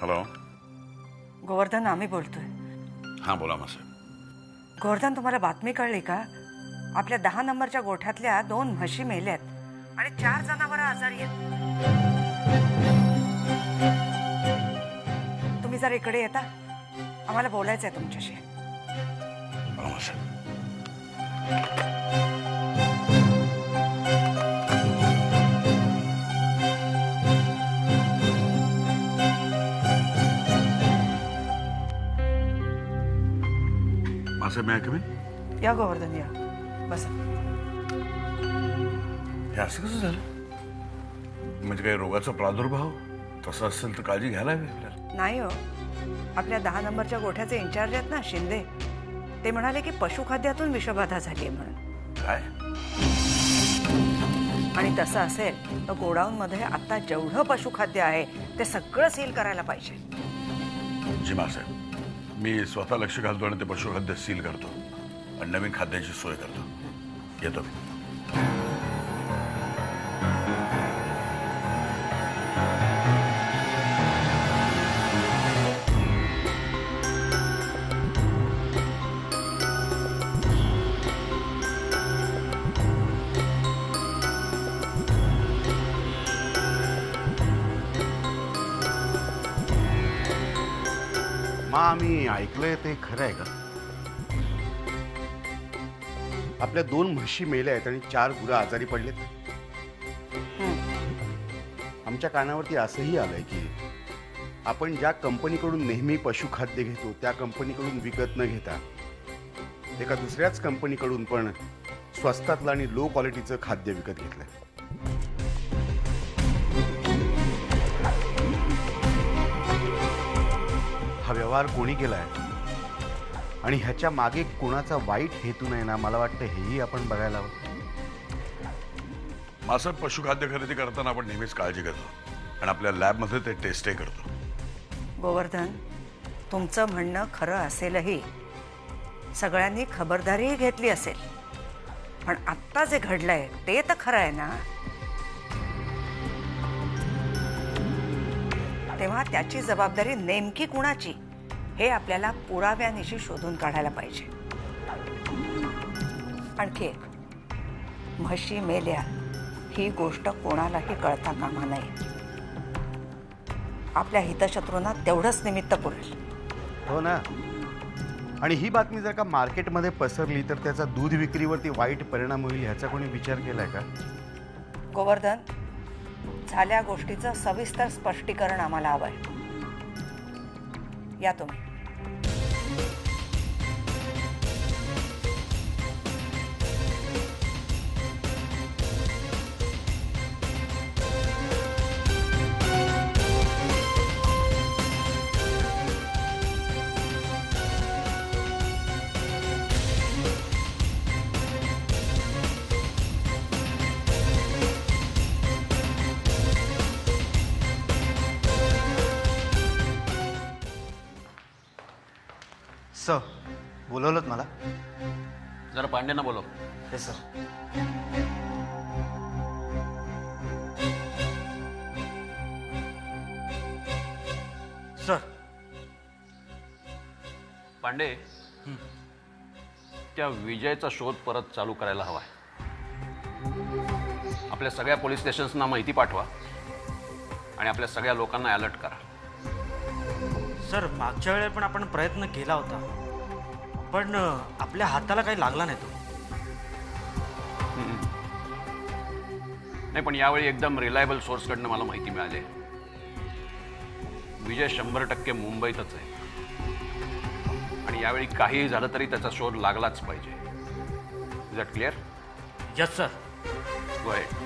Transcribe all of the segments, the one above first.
Hello. Govardhan, आम्ही बोलतोय. हां बोला मासाहेब. गोवर्धन, तुम्हाला बातमी कळली का? आपल्या 10 नंबरच्या गोठ्यातल्या 2 म्हशी मेल्यात आणि 4 जनावरं आजारी आहेत. तुम्ही जर इकडे येता, आम्हाला बोलायचंय तुमच्याशी. बोला मासाहेब. मासाहेब मी ऐकू. या गोवर्धन, या बसा. हे असं कसं झालं? म्हणजे काही रोगाचा प्रादुर्भाव तसं असेल तर काळजी घ्यायला हवी आपल्याला. नाही हो, आपल्या 10 नंबरच्या गोठ्याचे इन्चार्ज आहेत ना शिंदे, ते म्हणाले की पशुखाद्यातून विषबाधा झाली आहे म्हणून. काय? आणि तसं असेल तर गोडाऊनमध्ये आता जेवढं पशुखाद्य आहे ते सगळं सील करायला पाहिजे. जी मासाहेब, मी स्वतः लक्ष घालतो आणि ते पशुखाद्य सील करतो आणि नवीन खाद्याची सोय करतो. येतो मी. आम्ही ऐकलंय ते खरं आहे का? आपल्या 2 म्हशी मेल्या आहेत आणि 4 गुरं आजारी पडलेत. आमच्या कानावरती असंही आलंय की आपण ज्या कंपनीकडून नेहमी पशुखाद्य घेतो त्या कंपनीकडून विकत न घेता एका दुसऱ्याच कंपनीकडून पण स्वस्तातलं आणि लो क्वालिटीचं खाद्य विकत घेतलंय. हा व्यवहार कोणी केलाय आणि ह्याच्या मागे कोणाचा वाईट हेतू नाही ना, मला वाटतं हेही आपण बघायला हवं. मासाहेब, पशुखाद्य खरेदी करताना आपण नेहमीच काळजी घेतो आणि आपल्या लॅबमध्ये ते टेस्टही करतो. गोवर्धन, तुमचं म्हणणं खरं असेलही, सगळ्यांनी खबरदारीही घेतली असेल, पण आत्ता जे घडलंय ते तर खरं आहे ना. तेव्हा त्याची जबाबदारी नेमकी कुणाची हे आपल्याला पुराव्यानिशी शोधून काढायला पाहिजे. आणखी एक, म्हशी मेल्या ही गोष्ट कोणालाही कळता कामा नये. आपल्या हितशत्रूंना तेवढंच निमित्त पुरेल. हो ना. आणि ही बातमी जर का मार्केटमध्ये पसरली तर त्याचा दूध विक्रीवरती वाईट परिणाम होईल ह्याचा कोणी विचार केलाय का? गोवर्धन, झाल्या गोष्टीचं सविस्तर स्पष्टीकरण आम्हाला हवंय. या तुम्ही. सर, बोलवलं मला? जरा पांड्यांना बोलव. हे सर. सर. पांडे, त्या विजयचा शोध परत चालू करायला हवाय. आपल्या सगळ्या पोलीस स्टेशन्सना माहिती पाठवा आणि आपल्या सगळ्या लोकांना अलर्ट करा. सर, मागच्या वेळेला पण आपण प्रयत्न केला होता, पण आपल्या हाताला काही लागला नाही तो. नाही, पण यावेळी एकदम रिलायबल सोर्सकडनं मला माहिती मिळाली. विजय 100% मुंबईतच आहे आणि यावेळी काहीही झालं तरी त्याचा शोध लागलाच पाहिजे. Is that clear? Yes sir. Go ahead.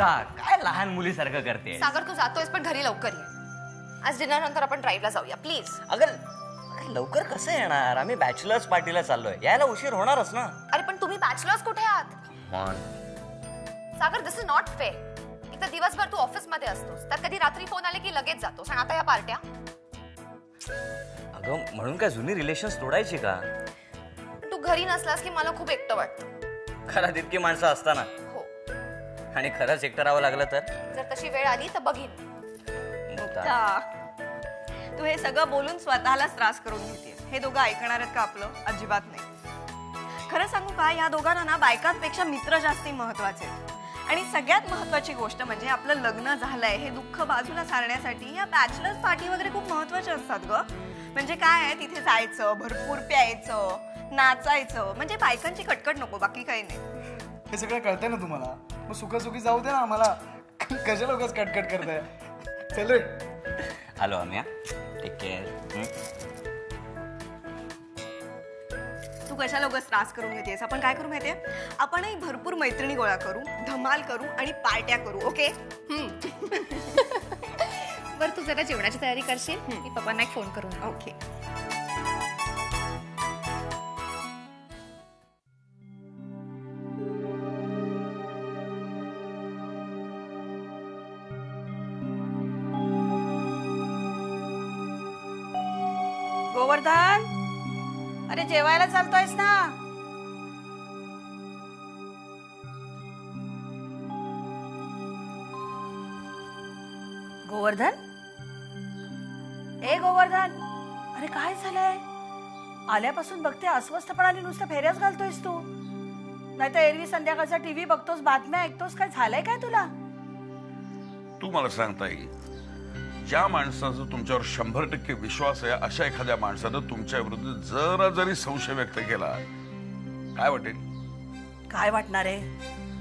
काय लहान मुलीसारखं करते? सागर, तू जातोयस पण घरी लवकर ये. आज डिनर नंतर आपण ड्राईव्हला जाऊया प्लीज. अगं लवकर कसं येणार? आम्ही बॅचलर्स पार्टीला चाललोय, यायला उशीर होणारच ना. अरे पण तुम्ही बॅचलर्स कुठे आहात? सागर, दिस इज नॉट फेअर. एक तर दिवसभर तू ऑफिस मध्ये असतोस, तर कधी रात्री फोन आले की लगेच जातोस, आणि आता या पार्ट्या. अगं म्हणून काय जुनी रिलेशन्स तोडायची का? तू घरी नसलास की मला खूप एकटं वाटतं. घरात इतकी माणसं असताना हो, आणि खरंच एकटं राहावं लागलं तर जर तशी वेळ आली तर बघीन. मुक्ता, तू हे सगळं बोलून स्वतःलाच त्रास करून घेते. हे दोघं ऐकणार आहेत का आपलं? अजिबात नाही. खरं सांगू का, या दोघांना ना बायकांपेक्षा मित्र जास्ती महत्वाचे आहेत. आणि सगळ्यात महत्वाची गोष्ट म्हणजे आपलं लग्न झालंय हे दुःख बाजूला सारण्यासाठी या बॅचलर्स पार्टी वगैरे खूप महत्वाच्या असतात ग. म्हणजे काय आहे, तिथे जायचं, भरपूर प्यायचं, नाचायचं, म्हणजे बायकांची कटकट नको, बाकी काही नाही. हे सगळं कळतंय ना तुम्हाला, मग सुखासुखी जाऊ दे ना आम्हाला. कशाला उगाच कटकट करताय. चल रे. आलो आम्ही. Take care. तू कशाला उगाच त्रास करून घेतेस? आपण काय करू माहितीये, आपणही भरपूर मैत्रिणी गोळा करू, धमाल करू आणि पार्ट्या करू. ओके? बरं, तू जरा जेवणाची तयारी करशील, मी पप्पांना एक फोन करून. ओके. गोवर्धन, अरे जेवायला चालतोयस ना? गोवर्धन, ए गोवर्धन, अरे काय झालंय? आल्यापासून बघते अस्वस्थपणाने नुसतं फेऱ्याच घालतोयस तू. नाहीतर एरवी संध्याकाळचा टीव्ही बघतोस, बातम्या ऐकतोस, काय झालंय काय तुला? तू मला सांगता येईल, ज्या माणसाचा तुमच्यावर 100% विश्वास आहे अशा एखाद्या माणसानं तुमच्या विरुद्ध जरा जरी संशय व्यक्त केला, काय वाटेल? काय वाटणार आहे?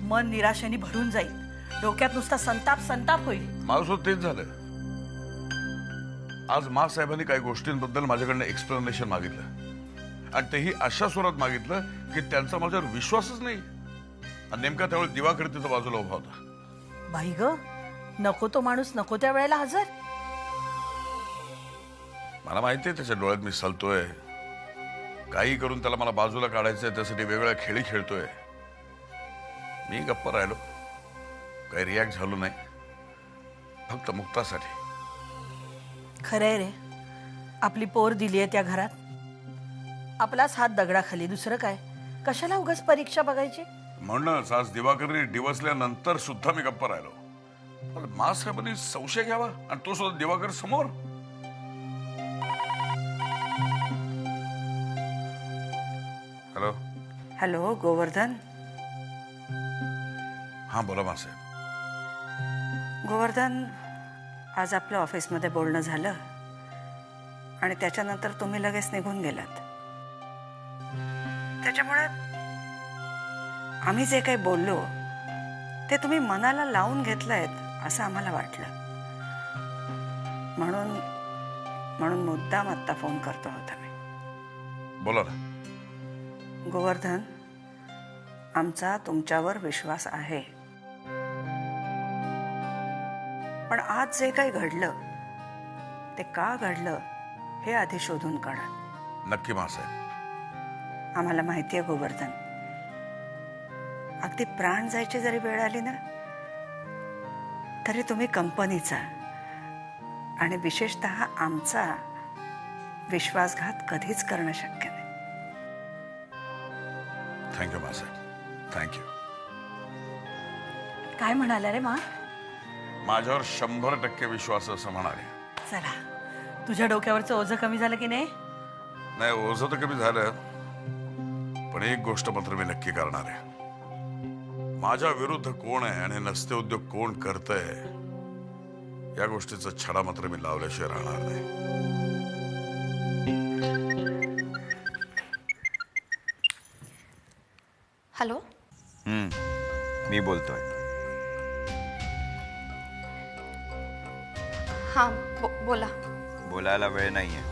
मन निराशेने भरून जाईल, डोक्यात नुसता संताप संताप होईल. माझं तेच झालं. आज साहेबांनी काही गोष्टींबद्दल माझ्याकडनं एक्सप्लेनेशन मागितलं आणि तेही अशा स्वरात मागितलं की त्यांचा माझ्यावर विश्वासच नाही. आणि नेमका त्यावेळी दिवाकर तिथं बाजूला उभा होता. बाई ग, नको तो माणूस नको त्या वेळेला हजर. मला माहितीये त्याच्या डोळ्यात मी सलतोय, काही करून त्याला मला बाजूला काढायचंय, त्यासाठी वेगळ्या खेळी खेळतोय. मी गप्प राहिलो, काही रिॲक्ट झालो नाही, फक्त मुक्तासाठी. खरंय रे, आपली पोर दिलीये त्या घरात, आपलाच हात दगडाखाली, दुसरं काय? कशाला उगाच परीक्षा बघायची? म्हणूनच आज दिवाकरने डिवसल्यानंतर सुद्धा मी गप्प राहिलो. साहेबांनी संशय घ्यावा आणि तो सुद्धा दिवाकर समोर. हॅलो. हॅलो गोवर्धन. हा बोला मासाहेब. गोवर्धन, आज आपल्या ऑफिसमध्ये बोलणं झालं आणि त्याच्यानंतर तुम्ही लगेच निघून गेलात. त्याच्यामुळे आम्ही जे काही बोललो ते तुम्ही मनाला लावून घेतलंयत असं आम्हाला वाटलं. म्हणून मुद्दाम आत्ता फोन करतो होता मी. बोला ना. गोवर्धन, आमचा तुमच्यावर विश्वास आहे, पण आज जे काही घडलं ते का घडलं हे आधी शोधून काढा. नक्की मासाहेब. आम्हाला माहिती आहे गोवर्धन, अगदी प्राण जायची जरी वेळ आली ना तरी तुम्ही कंपनीचा आणि विशेषतः आमचा विश्वासघात कधीच करणं शक्य नाही. थँक्यू मासाहेब, थँक्यू. काय म्हणाला रे मा? माझ्यावर 100% विश्वास असं म्हणाले. चला, तुझ्या डोक्यावरचं ओझं कमी झालं की नाही? नाही, ओझं तर कमी झालं, पण एक गोष्ट मात्र मी नक्की करणार आहे. माझ्या विरुद्ध कोण आहे आणि नसते उद्योग कोण करतंय या गोष्टीचा छडा मात्र मी लावल्याशिवाय राहणार नाही. हॅलो. मी बोलतोय. हा, बोला. बोलायला वेळ नाहीये,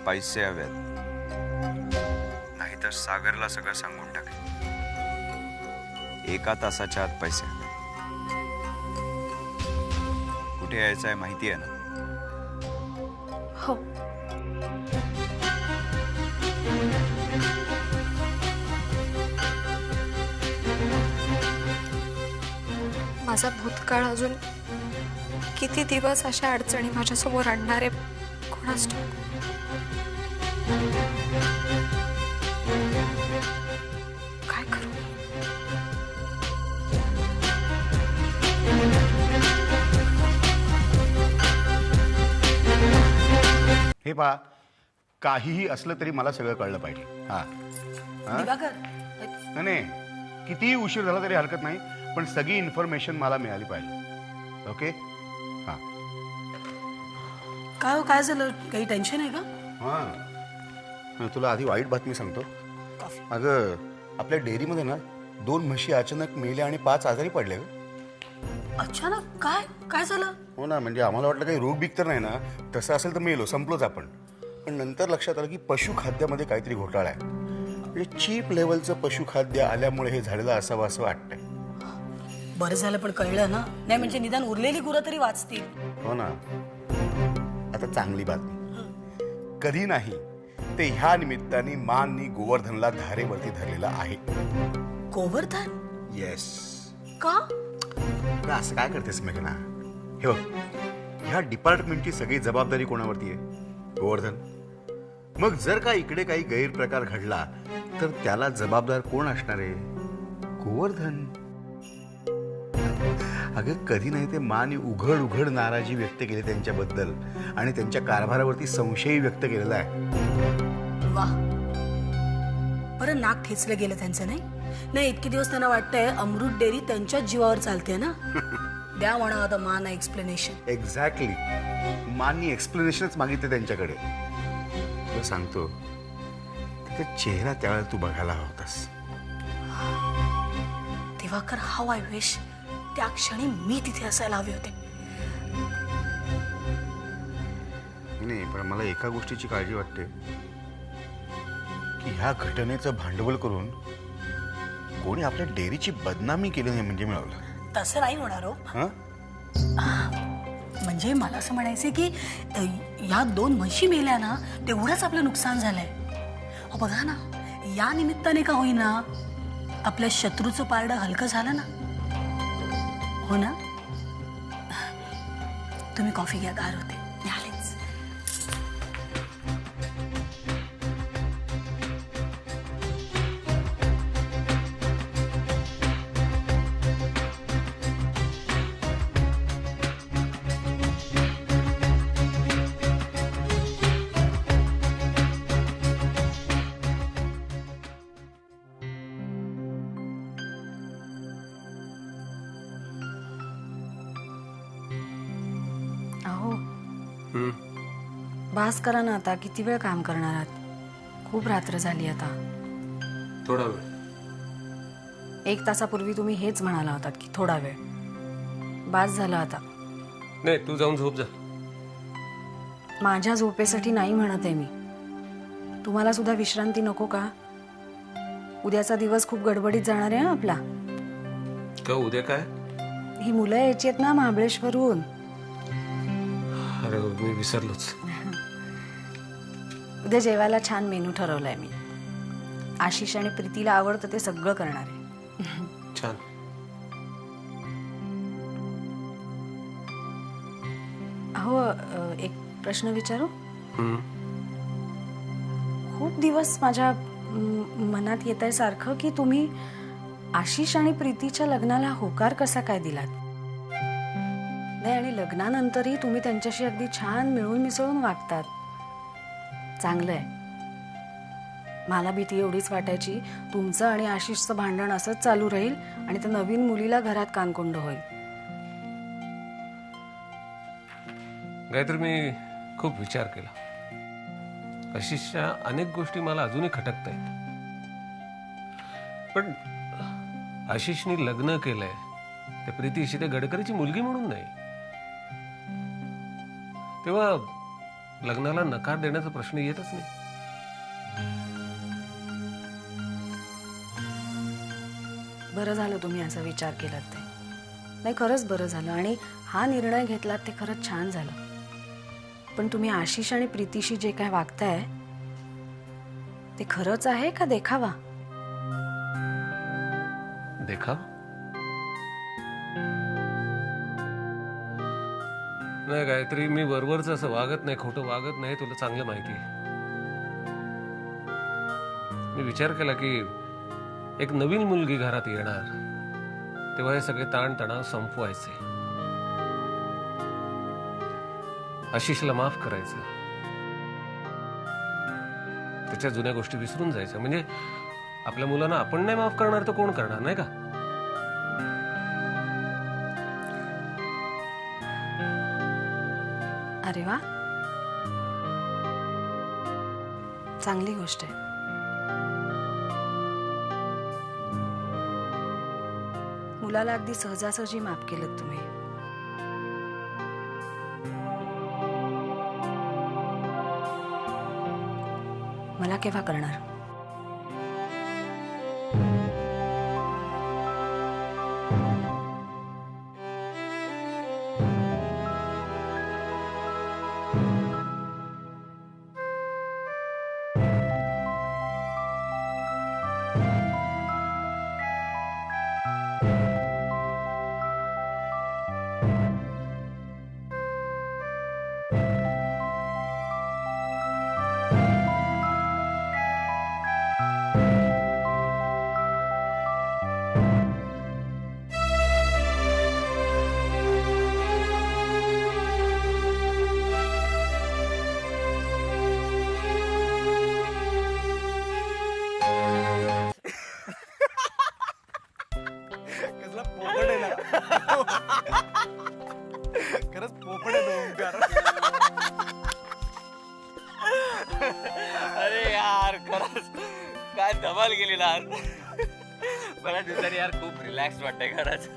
पैसे हवेत, नाहीतर सागरला सगळं सांगून टाकेल. 1 तासाच्या आत पैसे हवे. कुठे यायचं आहे माहिती आहे ना? हो. माझा भूतकाळ अजून किती दिवस अशा अडचणी माझ्यासमोर आणणारे कोणास ठाऊक. हे पहा, काहीही असलं तरी मला सगळं कळलं पाहिजे. हा दिवाकर नाही नाही, कितीही उशीर झाला तरी हरकत नाही, पण सगळी इन्फॉर्मेशन मला मिळाली पाहिजे. ओके. हा काय हो, काय झालं? काही टेन्शन आहे का? हां, तुला आधी वाईट बातमी सांगतो. अगं, आपल्या डेअरीमध्ये ना 2 म्हशी अचानक मेल्या आणि 5 आजारी पडले. अचानक? काय काय झालं? हो ना, म्हणजे आम्हाला वाटलं काही रोग बीक तर नाही ना. तसं असेल तर मेलो, संपलोच आपण. पण नंतर लक्षात आलं की पशुखाद्यामध्ये काहीतरी घोटाळा आहे. म्हणजे चीप लेवलचं पशुखाद्य आल्यामुळे हे झालेलं असावं असं वाटतंय. बरं झालं पण कळलं ना. नाही म्हणजे निदान उरलेली गुरं तरी वाचतील. हो ना. आता चांगली बातमी, कधी नाही ते ह्या निमित्ताने माननी गोवर्धनला धारेवरती धरलेला आहे. गोवर्धन? येस. का? असं काय करतेस मेघना? हे बघ, ह्या डिपार्टमेंटची सगळी जबाबदारी कोणावरती आहे? गोवर्धन. मग जर का इकडे काही गैरप्रकार घडला तर त्याला जबाबदार कोण असणार आहे? गोवर्धन. अगं, कधी नाही ते माने उघड उघड नाराजी व्यक्त केली त्यांच्याबद्दल आणि त्यांच्या कारभारावरती संशयही व्यक्त केलेला आहे. वा, बरं नाक खेचलं गेलं त्यांचं. नाही इतके दिवस त्यांना वाटतंय अमृत डेअरी त्यांच्याच जीवावर चालते ना. द्या म्हणा आता मान एक्सप्लेनेशन. एक्झॅक्टली, माननी एक्सप्लेनेशनच मागितले त्यांच्याकडे. तुला सांगतो, तिथे चेहरा त्यावेळेला तू बघायला हवा होतास. दिवाकर, हाऊ आय विश त्या क्षणी मी तिथे असायला हवे होते. नाही, पण मला एका गोष्टीची काळजी वाटते की ह्या घटनेचं भांडवल करून कोणी आपल्या डेअरीची बदनामी केली नाही म्हणजे मिळवलं. तसं नाही होणार हो. म्हणजे मला असं म्हणायचं की या 2 म्हशी मेल्या ना, तेवढंच आपलं नुकसान झालंय. बघा ना, या निमित्ताने का होईना आपल्या शत्रूचं पारडं हलकं झालं ना. हो ना. तुम्ही कॉफी घ्या, गार होते. आलेच. बास करा ना आता. किती वेळ काम करणार आहात? खूप रात्र झाली आता. थोडा वेळ. 1 तासापूर्वी तुम्ही हेच म्हणाला होतात की थोडा वेळ. बास झालं आता. नाही, तू जाऊन झोप जा. माझ्या झोपेसाठी नाही म्हणत आहे मी. तुम्हाला सुद्धा विश्रांती नको का? उद्याचा दिवस खूप गडबडीत जाणार आहे आपला. का उद्या काय? ही मुलं यायची आहेत ना महाबळेश्वरहून. अरे मी विसरलोच. उद्या जेवायला छान मेनू ठरवलाय मी. आशिष आणि प्रीतीला आवडतं ते सगळं करणार आहे. छान. अहो, एक प्रश्न विचारू? खूप दिवस माझ्या मनात येत आहे सारखं की तुम्ही आशिष आणि प्रीतीच्या लग्नाला होकार कसा काय दिलात? नाही, आणि लग्नानंतरही तुम्ही त्यांच्याशी अगदी छान मिळून मिसळून वागतात. चांगलं आहे. मला भीती एवढीच वाटायची तुमचं आणि आशिषचं भांडण असंच चालू राहील आणि त्या नवीन मुलीला घरात कानकोंड होईल. गायत्री, मी खूप विचार केला. आशिषच्या अनेक गोष्टी मला अजूनही खटकत आहेत. पण आशिषने लग्न केलंय त्या प्रीतीशी, ते गडकरीची मुलगी म्हणून नाही. तेव्हा लग्नाला नकार देण्याचा प्रश्न येतच नाही. बरं झालं तुम्ही असा विचार केलात ते. नाही, खरंच बरं झालं. आणि हा निर्णय घेतलात ते खरंच छान झालं. पण तुम्ही आशिष आणि प्रीतीशी जे काय वागताय ते खरंच आहे का देखावा? देखावा? नाही गायत्री, मी वरवरच असं वागत नाही, खोटं वागत नाही. तुला चांगलं माहिती आहे. मी विचार केला की एक नवीन मुलगी घरात येणार तेव्हा हे सगळे ताणतणाव संपवायचे. आशिषला माफ करायचं त्याच्या जुन्या गोष्टी विसरून जायच्या. म्हणजे आपल्या मुलांना आपण नाही माफ करणार तर कोण करणार, नाही का? अरे वा, चांगली गोष्ट आहे. मुलाला अगदी सहजासहजी माफ केलं तुम्ही. मला केव्हा करणार? कसला पोपट आहे ना. खरंच पोपट आहे तो ओंकार. अरे यार खरंच काय धमाल गेली ना. बऱ्याच दिवसांनी यार खूप रिलॅक्स वाटतंय खरंच.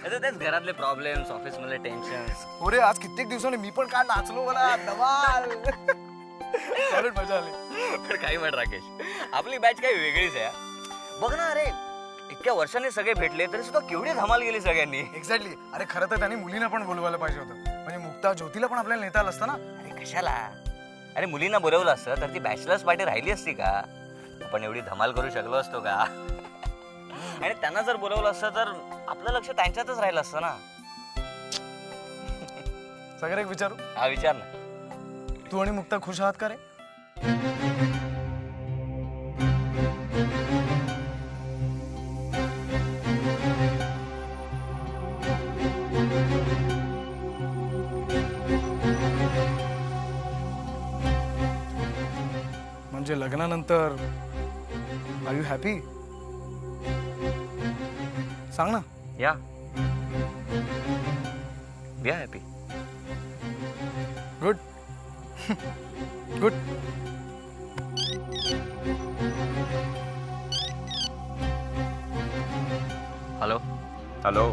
आता तेच घरातले प्रॉब्लेम्स, ऑफिस मधले टेन्शन. अरे आज कित्येक दिवसांनी मी पण काय नाचलो, मला धमाल. खरंच मजा आली. पण काही म्हण राकेश, आपली बॅच काही वेगळीच आहे. बघ ना, अरे इतक्या वर्षांनी सगळे भेटले तरी सुद्धा केवढी धमाल गेली सगळ्यांनी. एक्झॅक्टली. अरे खरं तर त्यांनी मुलींना पण बोलवायला पाहिजे होतं. म्हणजे मुक्ता, ज्योतीला पण आपल्याला नेता आलं असतं ना. अरे कशाला? अरे मुलींना बोलवलं असतं तर ती बॅचलर्स पार्टी राहिली असती का? आपण एवढी धमाल करू शकलो असतो का? आणि त्यांना जर बोलवलं असतं तर आपलं लक्ष त्यांच्यातच राहिलं असतं ना. सगळं एक विचारू. हा विचार ना. तू आणि मुक्ता खुश आहात का रे? म्हणजे लग्नानंतर आर यू हॅपी? सांग ना. या we are happy. Good. Good. Hello. Hello.